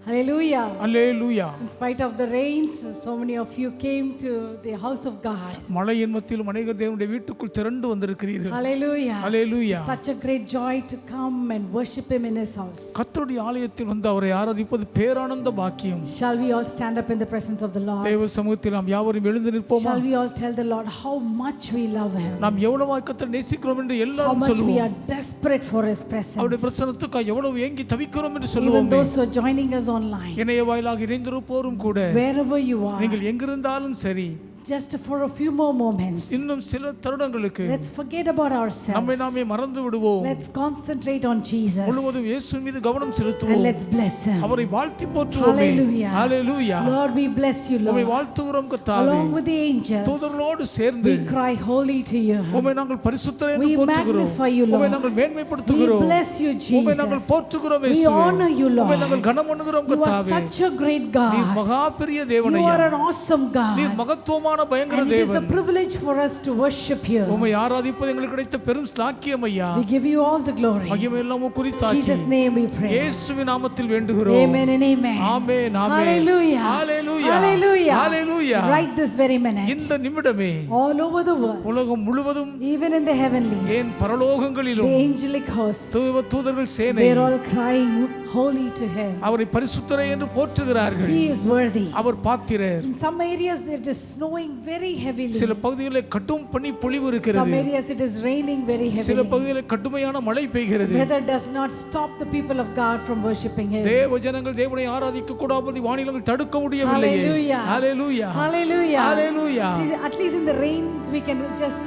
Hallelujah. Hallelujah. In spite of the rains, so many of you came to the house of God. மழையின் மத்தியிலும் அநேகர் தேவனுடைய வீட்டுக்குள் திரண்டு வந்திருக்கிறீர்கள். Hallelujah. Hallelujah. Such a great joy to come and worship him in his house. கர்த்தருடைய ஆலயத்தில் வந்து அவரை ஆராதிப்பது பேரானந்த பாக்கியம். Shall we all stand up in the presence of the Lord? தேவ சமூகத்தில் நாம் யாவரும் எழுந்து நிற்போமா? Shall we all tell the Lord how much we love him? நாம் எவ்வளவு கர்த்தரை நேசிக்கிறோம் என்று How எல்லாரும் much we சொல்லுவோம். are desperate for his அவருடைய presence. பிரசன்னத்துக்காக எவ்வளவு ஏங்கி தவிக்கிறோம் என்று Even சொல்லுவோம். those who are joining us online, இணைய வாயிலாக இணைந்திருப்போரும் கூட wherever you are, நீங்கள் எங்கிருந்தாலும் சரி, just for a few more moments, இன்னும் சில தருணங்களுக்கு let's forget about ourselves. நம்மை நாமே மறந்து விடுவோம். Let's concentrate on Jesus முழுவதும் இயேசுவின் மீது கவனம் and செலுத்துவோம். let's bless him. அவரை வாழ்த்தி போற்றுவோமே. Hallelujah. Hallelujah. Lord, we bless you, உம்மை Lord. வாழ்த்துகிறோம் கர்த்தாவே. Along with the angels, தூதர்களோடு சேர்ந்து we cry holy to you. உம்மை நாங்கள் பரிசுத்தர் என்று We போற்றுகிறோம். magnify you, Lord. உம்மை நாங்கள் We மேன்மைப்படுத்துகிறோம். bless you, உம்மை நாங்கள் Jesus. போற்றுகிறோம் We இயேசுவே. honor you, உம்மை Lord. நாங்கள் கனம் பண்ணுகிறோம் You are கர்த்தாவே. such a great நீர் God. மகா பெரிய You தேவனையா. are an awesome நீர் God. மகத்துவமான பயங்கர And it is a தேவன். privilege for us to worship you. உம்மை ஆராதிப்பது எங்களுக்கு கிடைத்த பெரும் ஸ்லாக்கியம் ஐயா. We give you all the glory. மகிமை எல்லாம் In உமக்குரித்தாக்கி Jesus' name we pray. இயேசுவின் நாமத்தில் வேண்டுகிறோம். Amen and amen. Amen amen. Hallelujah. Hallelujah. Hallelujah. Hallelujah. Right this very minute, இந்த நிமிடமே all over the world, உலகம் முழுவதும் even in the heavenlies, ஏன் the பரலோகங்களிலும் angelic hosts, தூதர்கள் சேனை they're all crying holy to him. அவரை பரிசுத்தரே என்று போற்றுகிறார்கள். He is worthy. Our பாத்திரர். In some areas it is snowing very heavily. சில பகுதிகளில் கடும் பனி பொழிவு Some இருக்கிறது. areas it is raining very சில heavily. பகுதிகளில் கடுமையான மழை பெய்கிறது. Weather does not stop the people of God from worshiping him. தேவ ஜனங்கள் தேவனை ஆராதிக்க கூடாது வானிலங்கள் தடுக்க முடியவில்லையே. Hallelujah. Hallelujah. Hallelujah. Hallelujah. See, at least in the rains we can just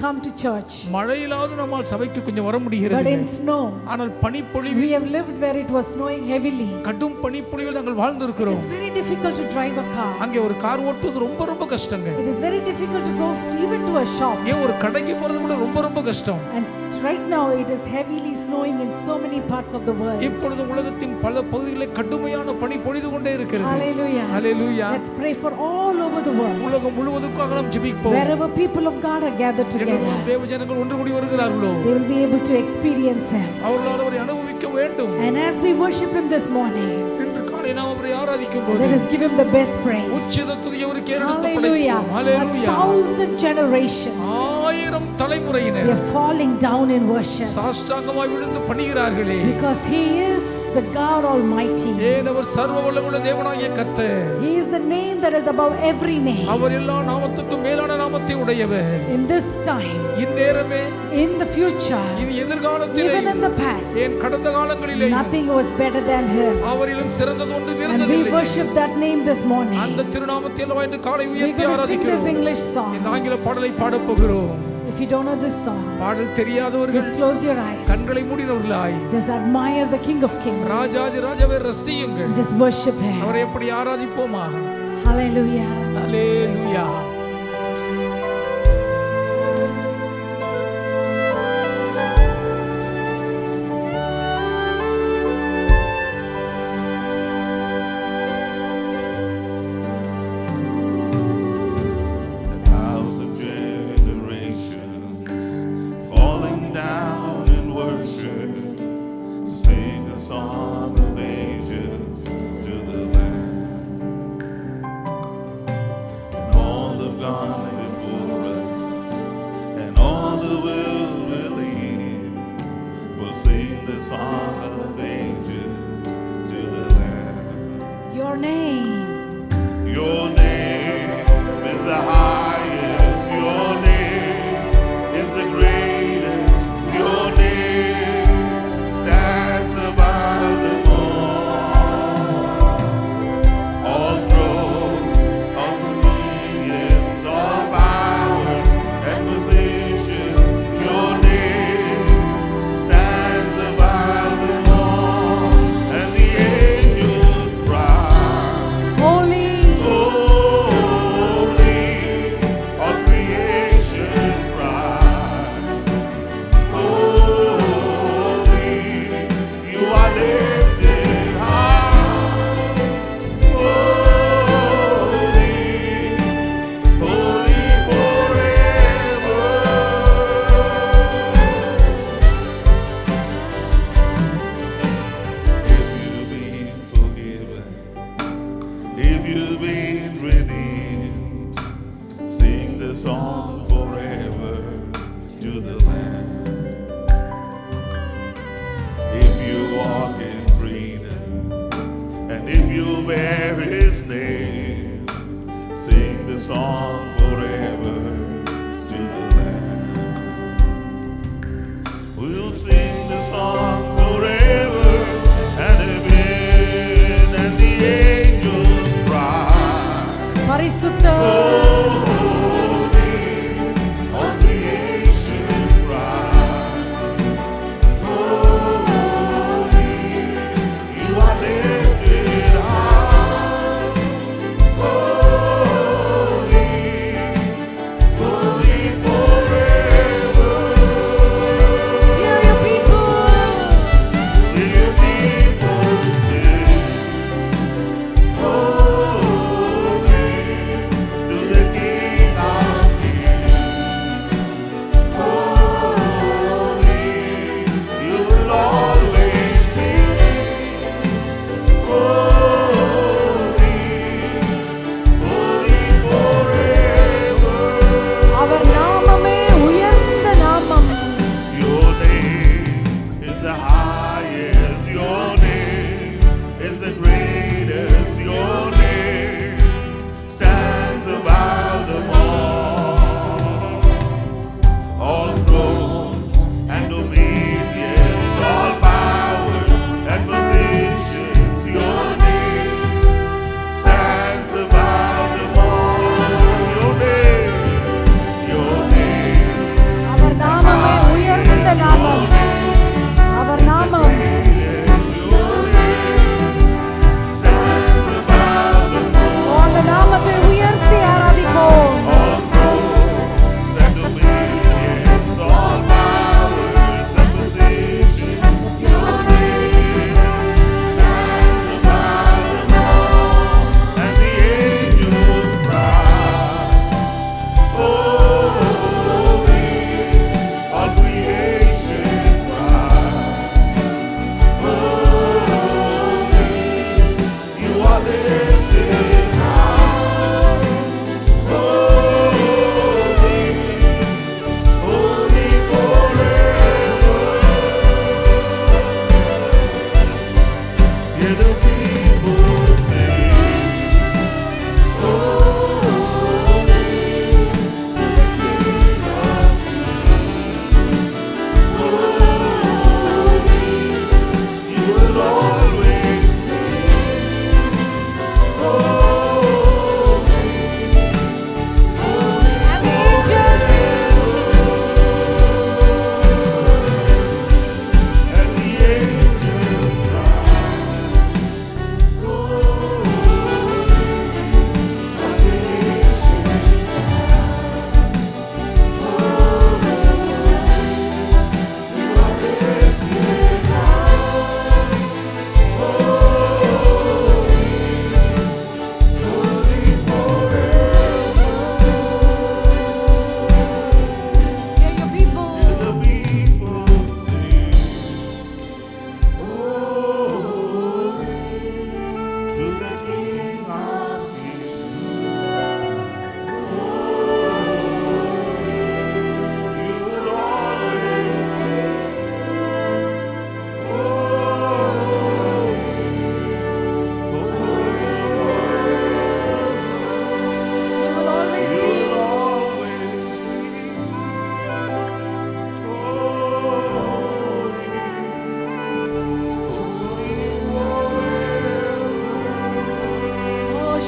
come to church. மழையிலாவது நம்மால் சபைக்கு கொஞ்சம் வர But முடிகிறது. in snow, ஆனால் பனிப்பொழிவு we have lived where it was snowing heavily. கடும் பனிப்பொழிவில் நாங்கள் வாழ்ந்திருக்கிறோம். It's very difficult to drive a car. அங்கே ஒரு கார் ஓட்டுவது ரொம்ப கஷ்டங்க. It is very difficult to go even to a shop. ஏன் ஒரு கடைக்கு போறது கூட ரொம்ப கஷ்டம். And right now it is heavily snowing in so many parts of the world. இப்பொழுது உலகத்தின் பல பகுதிகளில் கடுமையான பனி பொழிந்து கொண்டே இருக்கிறது. Hallelujah. Hallelujah. Let's pray for all over the world. உலகம் முழுவதுக்காக நாம் ஜெபிப்போம். Wherever people of God are gathered together, எங்கெல்லாம் தேவ ஜனங்கள் ஒன்று கூடி வருகிறார்களோ they will be able to experience him. அவர்களால் அவரை அனுபவிக்க வேண்டும். And as we worship him this morning, இன்று காலை நாம் அவரை ஆராதிக்கும் போது let us give him the best praise. உச்சித துதி அவருக்கு ஏறெடுத்து Hallelujah. படைப்போம். ஹalleluya. 1,000 generations, 1000 they தலைமுறையினர் are falling down in worship சாஷ்டாங்கமாய் விழுந்து பணிகிறார்களே. because he is the God Almighty. ஏன் அவர் சர்வ வல்லமையுள்ள தேவனாகிய கர்த்தர். He is the name that is above every name. அவர் எல்லா நாமத்துக்கும் மேலான நாமத்தை உடையவர். In this time, இந்நேரமே, in the future, இது எதிர்காலத்திலே, even in the past, ஏன் கடந்த காலங்களிலே nothing was better than him. அவரிலும் சிறந்தது ஒன்று And we இருந்ததில்லை. worship that name this morning. அந்த திருநாமத்தை அல்லவா இன்று காலை We're உயர்த்தி going to sing this ஆராதிக்கிறோம். English song. இந்த ஆங்கில பாடலை பாடப் போகிறோம். If you don't know this song, பாடல் தெரியாதவர்கள் just close your eyes. கண்களை மூடினவர்களாய் Just admire the King of Kings. ராஜாதி ராஜாவை ரசியுங்கள். Just worship him. அவரை எப்படி ஆராதிப்போமா? Hallelujah. Hallelujah. All the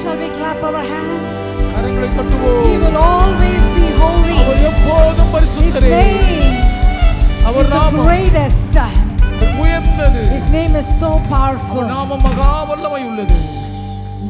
Shall we clap our hands? கரங்களை He தட்டுவோம். will always be holy. அவர் எப்போதும் His பரிசுத்தரே. name அவர் is the நாமம் greatest. உயர்ந்தது. His name is so our powerful. நாமம் மகா வல்லமை உள்ளது.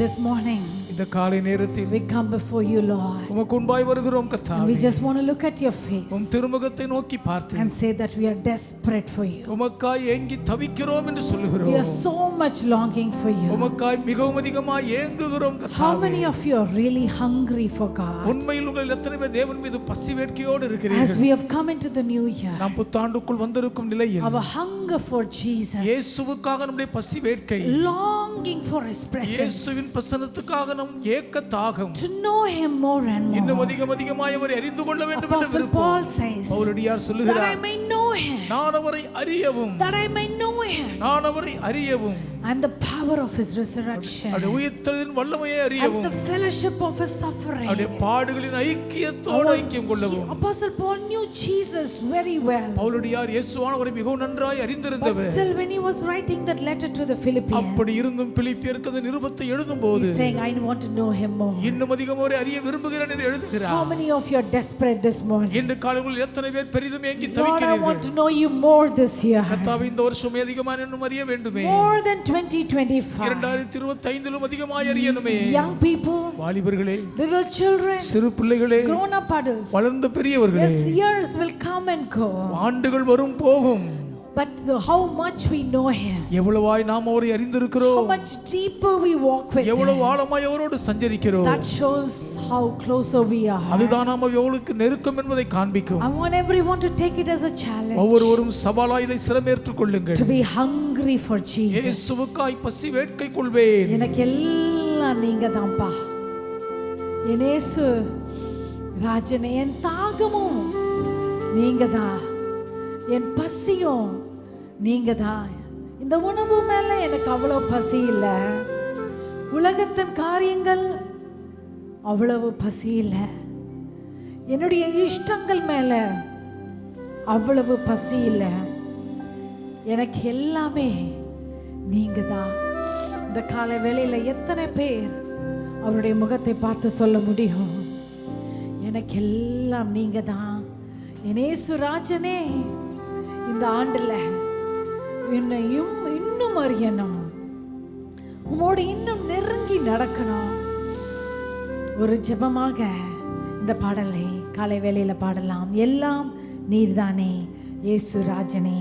This morning, இந்த காலை நேரத்தில் we come before you, Lord. உமக்கு முன்பாய் வருகிறோம் And கர்த்தாவே. we just want to look at your face உம் திருமுகத்தை நோக்கி பார்த்து and say that we are desperate for you. உமக்காய் ஏங்கி தவிக்கிறோம் என்று We சொல்லுகிறோம். are so much longing for you. உமக்காய் மிகவும் அதிகமாக ஏங்குகிறோம் How கர்த்தாவே. many of you are really hungry for God? உண்மையில் உங்கள் எத்தனை பேர் தேவன் மீது பசி வேட்கையோடு As இருக்கிறீர்கள்? we have come into the new year, நாம் புத்தாண்டுக்குள் வந்திருக்கும் நிலையில் our hunger for Jesus, இயேசுவுக்காக நம்முடைய பசி வேட்கை, longing for His presence, இயேசுவின் பிரசன்னத்துக்காக நம் ஏக்க தாகம், to know Him more and இன்னும் more. அதிகமாய் அவரை அறிந்து கொள்ள வேண்டும் என்ற Apostle விருப்பம். Paul says, பவுலடியார் that I சொல்லுகிறார், may know Him, நான் அவரை அறியவும், that I may know Him, நான் அவரை அறியவும், and the power of His resurrection, அவருடைய உயிர்த்தெழுதலின் வல்லமையை and அறியவும், the fellowship of His suffering. அவருடைய பாடுகளின் ஐக்கியத்தோடு ஐக்கியம் கொள்ளவும். Apostle Paul knew Jesus very well. பவுலடியார் இயேசுவானவரை மிகவும் நன்றாய் But அறிந்திருந்தவர். still, when he was writing that letter to the Philippians, அப்படி இருந்தும் பிலிப்பியருக்கு அந்த நிருபத்தை எழுதும்போது he's saying, I want to know Him more. இன்னும் அதிகம் அவரை அறிய விரும்புகிறேன் என்று How எழுதுகிறார். many of you are desperate this morning? இன்று காலையில் எத்தனை பேர் பெரிதும் ஏங்கி Lord, I want தவிக்கிறீர்கள்? to know you more this year. கர்த்தாவே, இந்த வருஷம் அதிகமாக இன்னும் அறிய வேண்டுமே. More than 2025. 2025 அதிகமாய் அறியணுமே. Young people, வாலிபர்களே, little children, சிறு பிள்ளைகளே, grown up adults. வளர்ந்த பெரியவர்களே, Yes, years will come and go. ஆண்டுகள் வரும் போகும். But how much we know Him, எவ்வளவாய் நாம் அவரை how அறிந்திருக்கிறோம், much deeper we walk with எவ்வளவு Him, ஆழமாய் அவரோடு சஞ்சரிக்கிறோம், that shows how closer we are. அதுதான் நாம் எவ்வளவுக்கு நெருக்கம் என்பதை காண்பிக்கும். I want everyone to take it as a challenge, ஒவ்வொருவரும் சவாலாய் இதை சிரமேற்றுக் கொள்ளுங்கள். to be hungry for Jesus. இயேசுவுக்காய் பசி வேட்கை கொள்வேன். எனக்கு எல்லாம் நீங்க தான்ப்பா. என் இயேசு ராஜனே, என் தாகமும் நீங்க தான், என் பசியும் நீங்க தான். இந்த உணவு மேல எனக்கு அவ்வளவு பசி இல்லை, உலகத்தின் காரியங்கள் அவ்வளவு பசி இல்லை, என்னுடைய இஷ்டங்கள் மேல அவ்வளவு பசி இல்லை, எனக்கு எல்லாமே நீங்க தான். இந்த காலை வேளையில எத்தனை பேர் அவருடைய முகத்தை பார்த்து சொல்ல முடியும், எனக்கு எல்லாம் நீங்க தான். என் இயேசு ராஜனே, இந்த ஆண்டுல என்னையும் இன்னும் அறியணும், உம்மோடு இன்னும் நெருங்கி நடக்கணும். ஒரு ஜெபமாக இந்த பாடலை காலை வேளையில பாடலாம். எல்லாம் நீர்தானே இயேசு ராஜனே.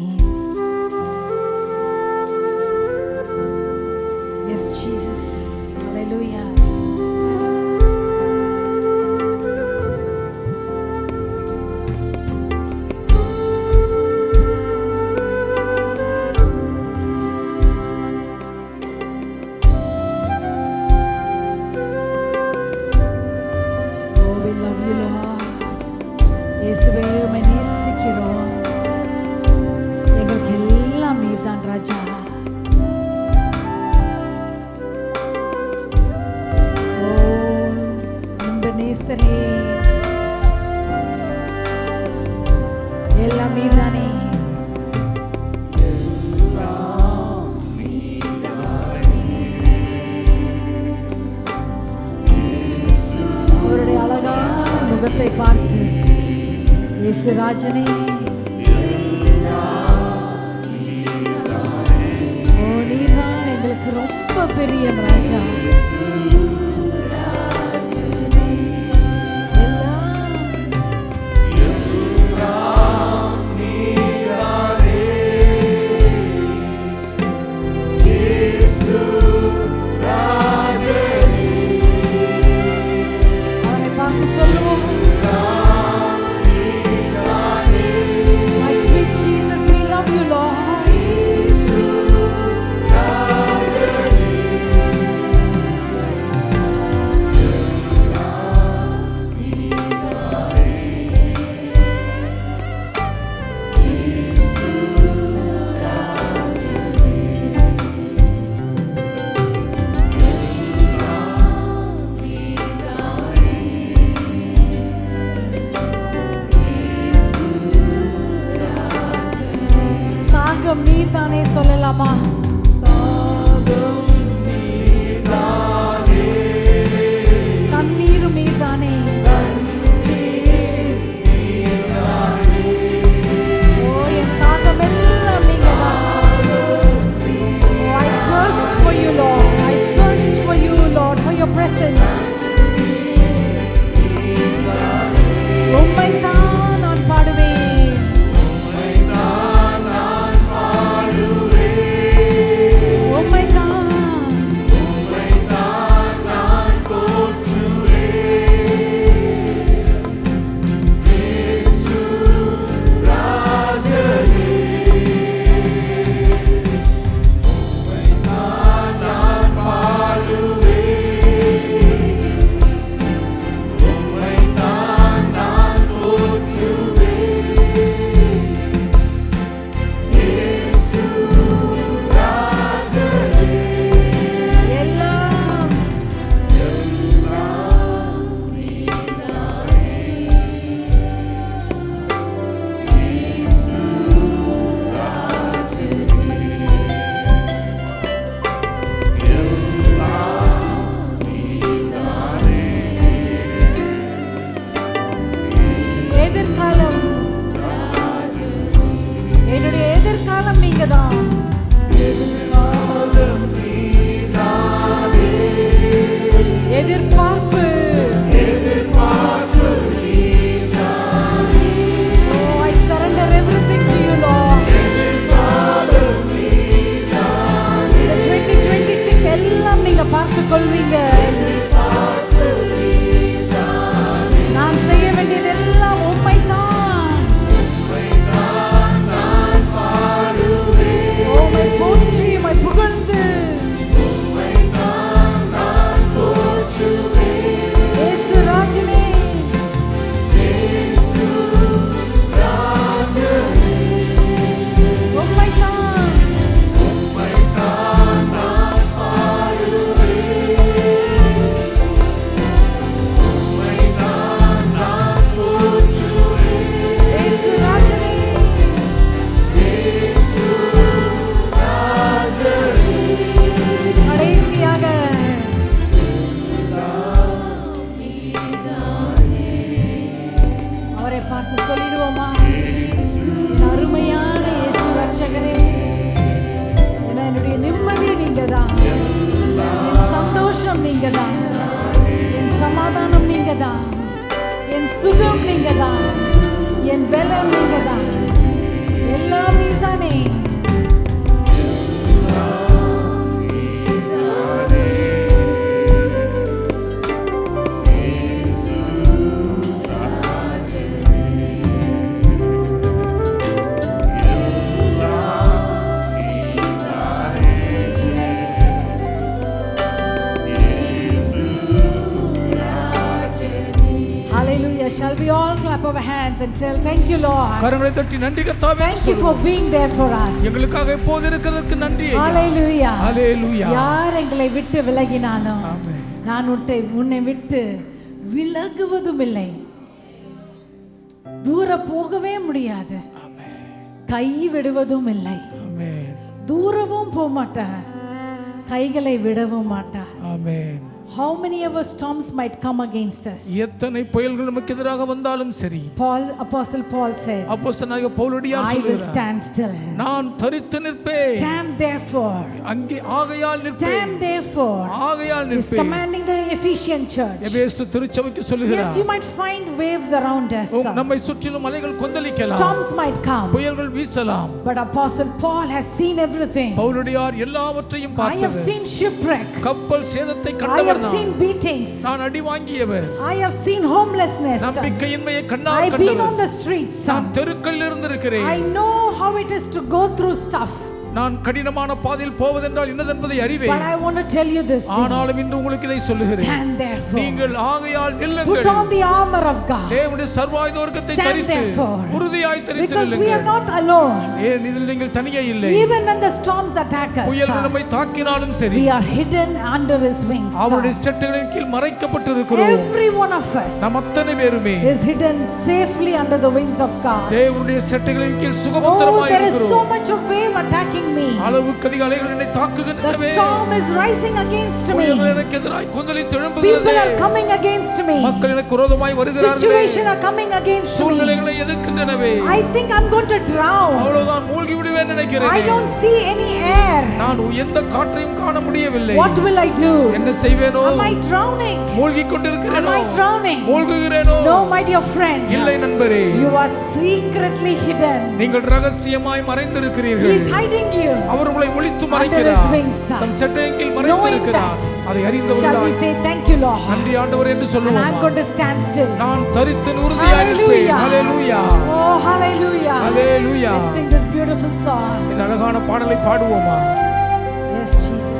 Yes, Jesus. Hallelujah. Oh, we love you, Lord. இயேசுவே, உம்மை நேசிக்கிறோம். எங்களுக்கு எல்லாம் நீர்தான் ராஜா. ரட்சகரே, எல்லாம் நீர்தானே. அவருடைய அழகான முகத்தை பார்த்து இயேசு ராஜனே, ஓ நீர்தான் எங்களுக்கு ரொம்ப பெரிய ராஜா. நீர்தானே சொல்லலாமா? தண்ணீரும் நீர்தானே. ஓ என் தாகம் எல்லாம் நீங்கதான். I thirst for you, Lord. I thirst for you, Lord, for your presence. உம்மைத்தான் நான் பாடுவேன். எதிர்பார்ப்பு I surrender everything to you, Lord. இந்த 2026 எல்லாம் நீங்க பார்த்துக் கொள்வீங்க. நான் செய்ய வேண்டியது எல்லாம் உம்மைத்தான். உம்மை போற்றி உம்மை புகழ்ந்து பார்த்து சொல்லிடுவோமா? என் அருமையான இயேசு ரட்சகரே, என்னுடைய நிம்மதி நீங்கதான், என் சந்தோஷம் நீங்கதான், என் சமாதானம் நீங்கதான், என் சுகம் நீங்கதான், என் பலம் நீங்கதான், எல்லாம் நீதானே. Shall we all clap our hands and tell thank you, Lord? கரங்களை தட்டி நன்றி கர்த்தாவே. Thank you for being there for us. எங்களுக்காக எப்போது இருக்கிறதற்கு நன்றி. Hallelujah. Hallelujah. யார் எங்களை விட்டு விலகினாலும் நான் உன்னை விட்டு விலகுவதும் இல்லை. தூர போகவே முடியாது. கை விடுவதும் இல்லை. தூரவும் போக மாட்டார், கைகளை விடவும் மாட்டார். ஆமென். How many ever storms might come against us? எத்தனை புயல்கள் நமக்கு எதிராக வந்தாலும் சரி, Apostle Paul said, அப்போஸ்தலனாகிய பவுலடியார் I will சொல்கிறார், stand still. நான் தரித்து நிற்பேன். Stand therefore. அங்கே ஆகையால் நிற்பேன். Stand therefore. ஆகையால் He's நிற்பேன். commanding the Ephesian church. எபேசு திருச்சபைக்கு சொல்கிறார். Yes, you might find waves around us. நம்மை சுற்றிலும் அலைகள் கொந்தளிக்கலாம். Storms might come. புயல்கள் வீசலாம். But Apostle Paul has seen everything. பவுலடியார் எல்லாவற்றையும் I have பார்த்தவர். seen shipwreck. கப்பல் சேதத்தை I கண்டவர். have seen beatings. நான் அடி வாங்கியவர். I have seen homelessness. நம்பிக்கையின்மையை கண்டார். I have been on the streets. நான் தெருக்களில் இருந்திருக்கிறேன். I know how it is to go through stuff. நான் கடினமான பாதையில் போவதென்றால் என்னதென்பதை அறிவேன். But I want to tell you this. ஆனாலும் இன்று உங்களுக்கு இதை சொல்லுகிறேன். Stand therefore. நீங்கள் ஆகையால் நில்லுங்கள். Put on the armor of God. தேவனுடைய சர்வாயுதவர்க்கத்தை தரித்து உறுதியாய் தரித்து Because நில்லுங்கள். we are not alone. இதில் நீங்கள் தனியே இல்லை. Even when the storms attack us, புயல்கள் நம்மை தாக்கினாலும் சரி, we are hidden under his wings. அவருடைய செட்டைகளின் கீழ் மறைக்கப்பட்டிருக்கிறோம். Every one of us நாம் அத்தனை பேருமே is hidden safely under the wings of God. தேவனுடைய செட்டைகளின் கீழ் சுகபத்திரமாய் there is இருக்கிறோம். so much of wave attacking me. அளவுக்கு அதிக அலைகள் என்னை The தாக்குகின்றனவே. storm is rising against me. புயல்கள் எனக்கு எதிராய் கொந்தளித்து People எழும்புகிறது. are coming against me. மக்கள் எனக்கு விரோதமாய் வருகிறார்கள். Situation are coming against me. சூழ்நிலைகளை எதிர்க்கின்றனவே. I think I'm going to drown. அவ்வளவுதான், மூழ்கி விடுவேன் நினைக்கிறேன். I don't see any air. நான் எந்த காற்றையும் காண முடியவில்லை. What will I do? என்ன செய்வேனோ? Am I drowning? மூழ்கி கொண்டிருக்கிறேனோ? Am I drowning? மூழ்குகிறேனோ? No, my dear friend. இல்லை நண்பரே. You are secretly hidden. நீங்கள் ரகசியமாய் மறைந்திருக்கிறீர்கள். He is hiding you. அவர் உங்களை ஒளித்து Under மறைக்கிறார். his wings. தம் செட்டையின் கீழ் மறைத்திருக்கிறார். அதை Shall we அறிந்தவர்களாய் say thank you, Lord? நன்றி ஆண்டவரே என்று And I'm சொல்லுவோம். going to stand still. நான் தரித்து உறுதியாய் இருப்பேன். ஹalleluya. Oh, hallelujah. Hallelujah. Let's sing this beautiful song. இந்த அழகான பாடலை பாடுவோமா? Yes, Jesus.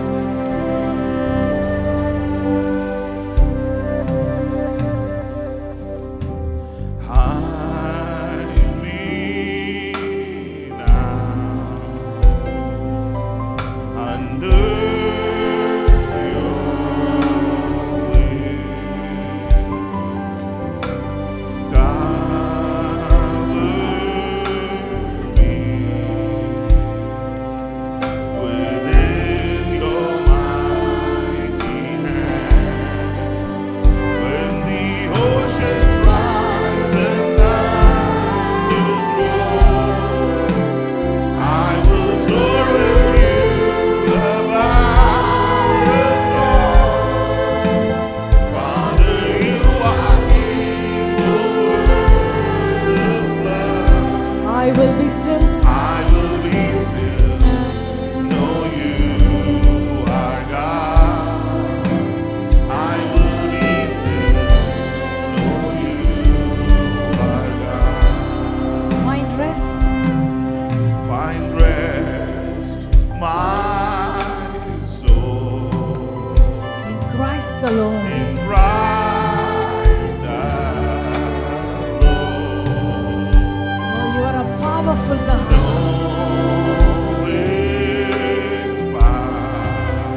I will be still. I will be still. Know you are God. I will be still. Know you are God. Find rest. Find rest, my soul. In Christ alone. In Christ alone. Oh, you are a powerful God. Is found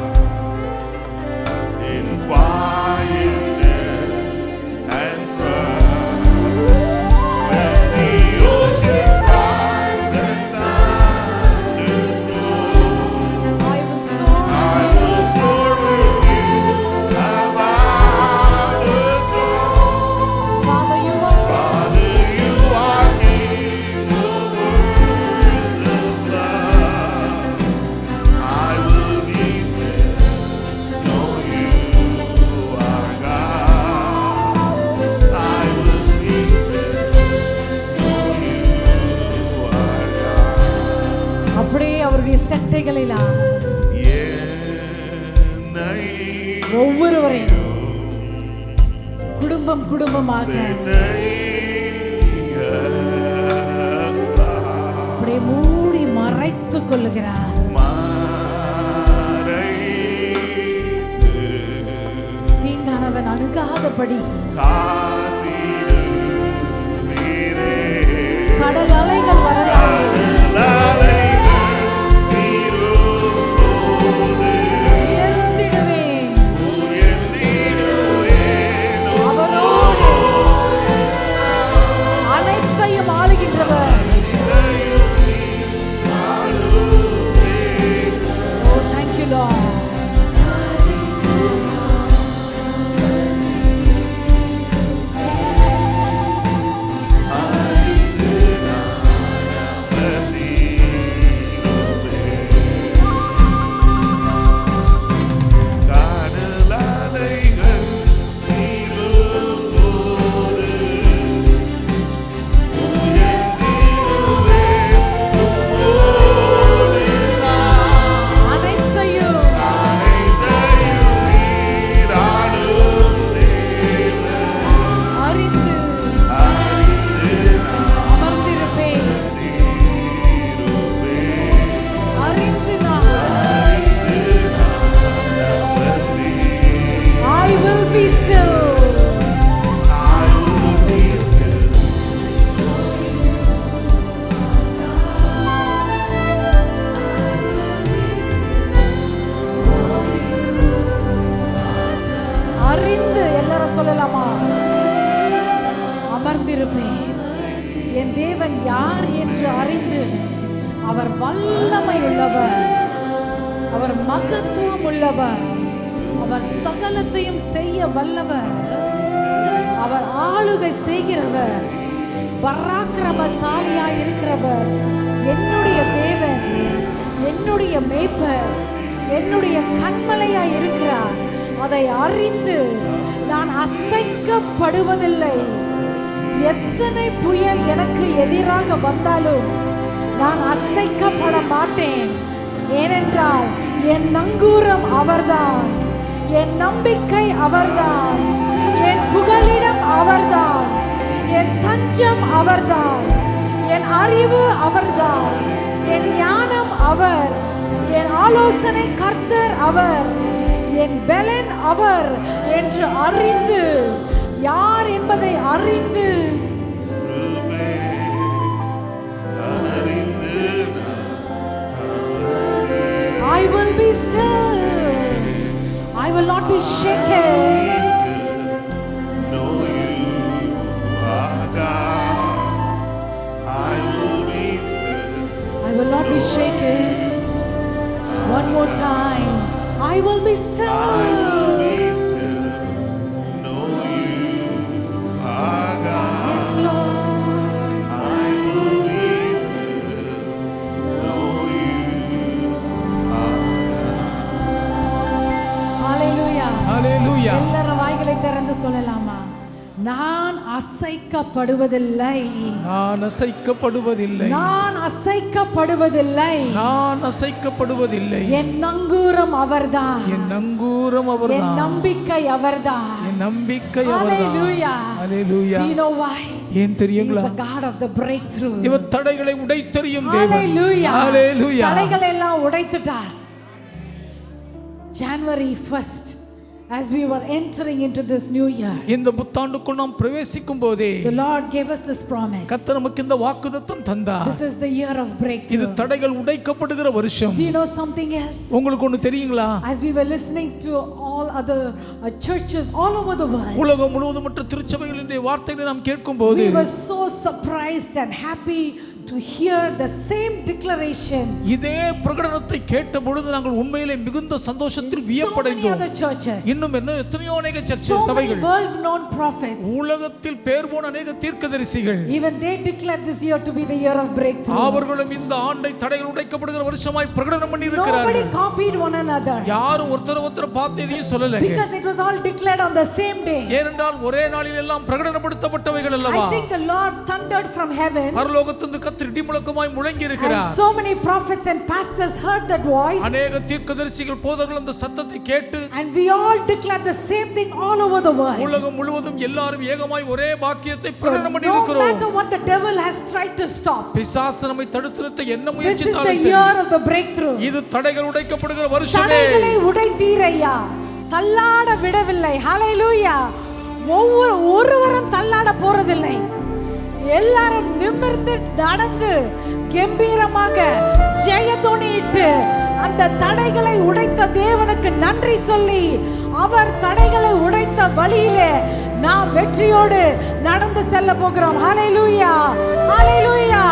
in quietness and trust. When the oceans rise and thunders roll, I will soar. I will soar with you above the storm. Father, you are. Father, you are King over the flood. I will be still, know you are God. I will be still, know you are God. அப்படியே அவருடைய செட்டைகளில் என்னை ஒவ்வொருவரையும் குடும்பம் குடும்பமாக அப்படியே மூடி மறைத்துக் கொள்ளுகிறார். தீங்கானவன் அணுகாதபடி கடல் அலைகள் வரலாம். உயர்ந்திடுவேன். அவரோடு தேவன் யார் என்று அறிந்து அவர் வல்லமை உள்ளவர், அவர் மகத்துவம் உள்ளவர், அவர் சகலத்தையும் செய்ய வல்லவர், அவர் ஆளுகை செய்கிறவர், பராக்கிரமசாலியாய் இருக்கிறவர், என்னுடைய தேவன், என்னுடைய மேய்ப்பர், என்னுடைய கண்மலையாய் இருக்கிறார். அதை அறிந்து நான் அசைக்கப்படுவதில்லை. எத்தனை புயல் எனக்கு எதிராக வந்தாலும் நான் அசைக்கப்பட மாட்டேன். ஏனென்றால் என் நங்கூரம் அவர்தான், என் நம்பிக்கை அவர்தான், என் புகலிடம் அவர்தான், என் தஞ்சம் அவர்தான், என் அறிவு அவர்தான், என் ஞானம் அவர், என் ஆலோசனை கர்த்தர் அவர், என் பெலன் அவர் என்று அறிந்து, யார் என்பதை அறிந்து I will be still, I will not be shaken. I will not be shaken. One more time. I will be still. Yes, Lord. Hallelujah. Hallelujah. எல்லாரும் வாய்களை திறந்து சொல்லலாமா? நான் அசைக்கப்படுவதில்லை, நான் அசைக்கப்படுவதில்லை, நான் அசைக்கப்படுவதில்லை, நான் அசைக்கப்படுவதில்லை. என் நங்கூரம் அவர்தான், என் நங்கூரம் என் அவர்தான், நம்பிக்கை அவர்தான், என் நம்பிக்கை அவர்தான். Hallelujah. Hallelujah. Do you know why? ஏன் He தெரியுங்களா? is the God of the breakthrough. இவர் தடைகளை உடைத்தெறியும் தேவன். Hallelujah. Hallelujah. தடைகளை எல்லாம் உடைத்துட்டார். January 1st, as we were entering into this new year, இந்த புத்தாண்டுக்குள் நாம் பிரவேசிக்கும் போதே the Lord gave us this promise. கர்த்தர் நமக்கு இந்த வாக்குத்தத்தம் தந்தார். This is the year of இது breakthrough. தடைகள் உடைக்கப்படுகிற வருஷம். Do you know something else? உங்களுக்கு ஒன்று தெரியுங்களா? As we were listening to all other churches all over the world, உலகம் முழுவதும் மற்ற திருச்சபைகளின் வார்த்தைகளை நாம் கேட்கும் போது we were so surprised and happy to hear the same declaration. இதே பிரகடனத்தை கேட்ட பொழுது நாங்கள் உண்மையிலே மிகுந்த சந்தோஷத்தில் So many வியப்படைந்தோம். other churches, இன்னும் என்ன எத்தனையோ அநேக so many சபைகள், world known prophets, உலகத்தில் பேர் போன அநேக தீர்க்கதரிசிகள், even they declared this year to be the year of breakthrough. அவர்களும் இந்த ஆண்டை தடைகள் உடைக்கப்படுகிற வருஷமாய் பிரகடனம் பண்ணி Nobody இருக்கிறார்கள். copied one another யாரும் ஒருத்தர் பார்த்து எதையும் சொல்லல. because it was all declared on the same day. ஏனென்றால் ஒரே நாளில் எல்லாம் பிரகடனப்படுத்தப்பட்டவைகள் அல்லவா. I think the Lord thundered from heaven, பரலோகத்திலிருந்து கர்த்தர் இடி முழக்கமாய் முழங்கி and இருக்கிறார். so many prophets and pastors heard that voice, அநேக தீர்க்கதரிசிகள் போதர்கள் அந்த சத்தத்தை கேட்டு, and we all declared the same thing all over the world. உலகம் முழுவதும் எல்லாரும் ஏகமாய் ஒரே வாக்கியத்தை So பிரகடனம் பண்ணி no இருக்கிறோம். matter what the devil has tried to stop, பிசாசு நம்மை தடுத்து நிறுத்த என்ன this is the முயற்சித்தாலும் year of the breakthrough. இது தடைகள் உடைக்கப்படுகிற வருஷமே. தடைகளை உடைத்தீரையா, தள்ளாட விடவில்லை. ஹalleluya. ஒருவரும் தள்ளாட போறதில்லை. எல்லாரும் நிமிர்ந்து நடந்து கம்பீரமாக ஜெயத்தொனியிட்டு அந்த தடைகளை உடைத்த தேவனுக்கு நன்றி சொல்லி, அவர் தடைகளை உடைத்த வழியிலே நாம் வெற்றியோடு நடந்து செல்ல போகிறோம். ஹalleluya, ஹalleluya.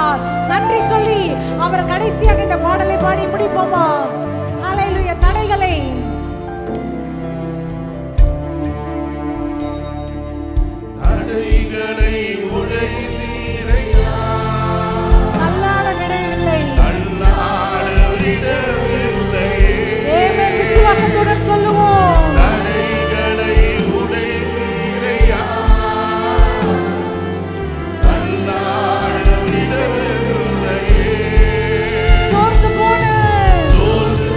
நன்றி சொல்லி அவர் கடைசியாக இந்த பாடலை பாடி முடிப்போமா? ஹalleluya. தடைகளை உடைத்தீரையா, தள்ளாட விடவில்லை. தள்ளாட விடவில்லை. ஆமென். விசுவாசத்துடன் சொல்லுவோம். தடைகளை உடைத்தீரையா, தள்ளாட விடவில்லை. சோர்ந்து போன சோர்ந்து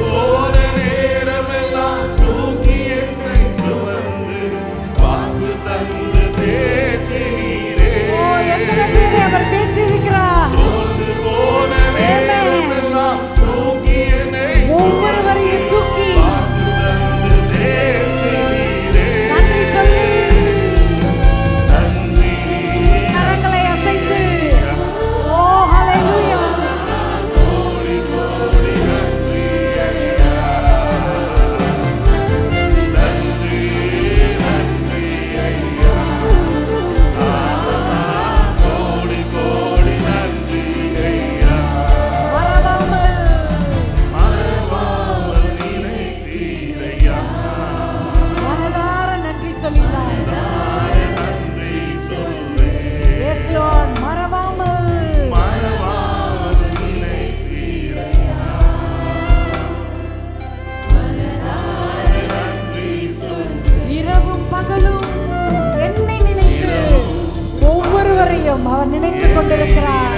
நினையும் அவர் நினைத்துக் கொண்டிருக்கிறார்.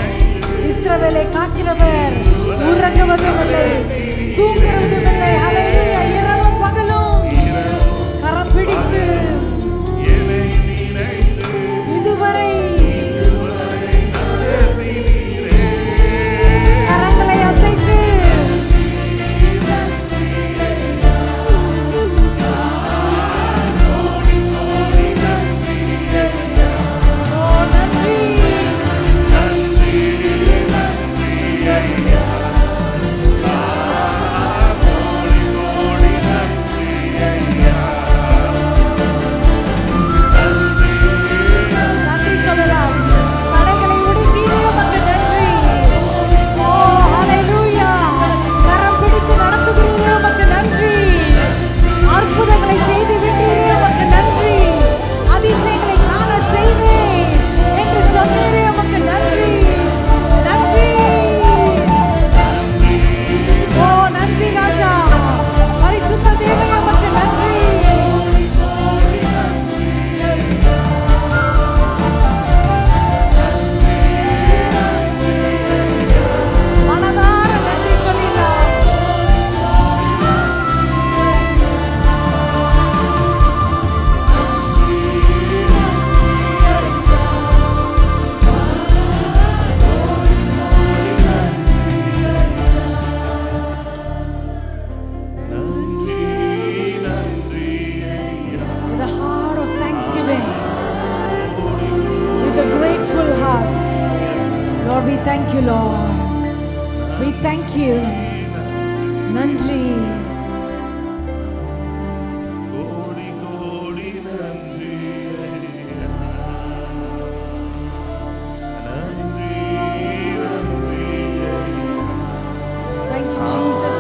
இஸ்ரவேலை காக்கிறவர் உறங்குவதும் இல்லை, தூங்குவதும் இல்லை. ஹல்லேலூயா. இரவும் பகலும் கரம் பிடித்து இதுவரை கரங்களை அசைத்து Lord, we thank you, Lord. We thank you. நன்றி. கோடி கோடி நன்றி ஐயா. நன்றி நன்றி ஐயா. Thank you, Jesus.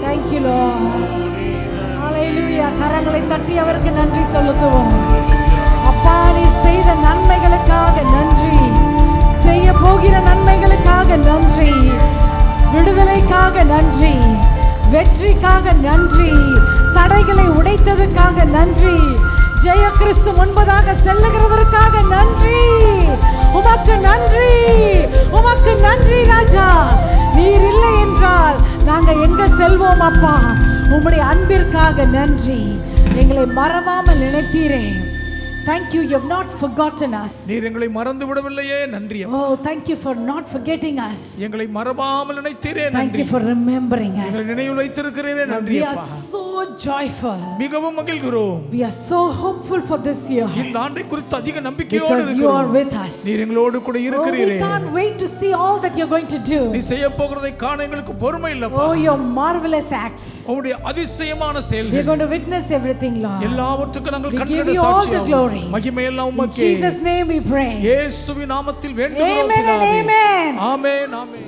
Thank you, Lord. Hallelujah. கரங்களை தட்டி அவருக்கு நன்றி செலுத்துவோம். அப்பா, நீர் செய்த நன்மைகளுக்காக நன்றி, செய்ய போகிற நன்மைகளுக்காக நன்றி, விடுதலைக்காக நன்றி, வெற்றிக்காக நன்றி, தடைகளை உடைத்ததற்காக நன்றி, ஜெய கிறிஸ்து முன்பதாக செல்லுகிறதற்காக நன்றி. உமக்கு நன்றி, உமக்கு நன்றி ராஜா. நீர் இல்லை என்றால் நாங்க எங்க செல்வோம் அப்பா? உம்முடைய அன்பிற்காக நன்றி. எங்களை மறவாமல் நினைத்தீரே. Thank you, you have not forgotten us. நீர் எங்களை மறந்து விடவில்லையே, நன்றி. Oh, thank you for not forgetting us. எங்களை மறவாமல் நினைத்தீரே, நன்றி. Thank you for remembering us. எங்களை நினைவில் வைத்திருக்கிறீரே, நன்றி. We are so joyful. மிகவும் மகிழ்கிறோம். We are so hopeful for this year. இந்த ஆண்டை குறித்து அதிக நம்பிக்கையோடு Because you are with us. நீர் எங்களோடு கூட இருக்கிறீரே. We can't wait to see all that you're going to do. நீ செய்ய போகிறதை காண எங்களுக்கு பொறுமை இல்லப்பா. Oh, your marvelous acts. உம்முடைய அதிசயமான செயல்கள். We are going to witness everything, Lord. எல்லாவற்றுக்கும் நாங்கள் கண்கண்ட சாட்சியாவோம். மகிமை எல்லாம் உமக்கே. In Jesus' name we pray. இயேசுவின் நாமத்தில் வேண்டுகிறோம். Amen and amen. Amen, amen.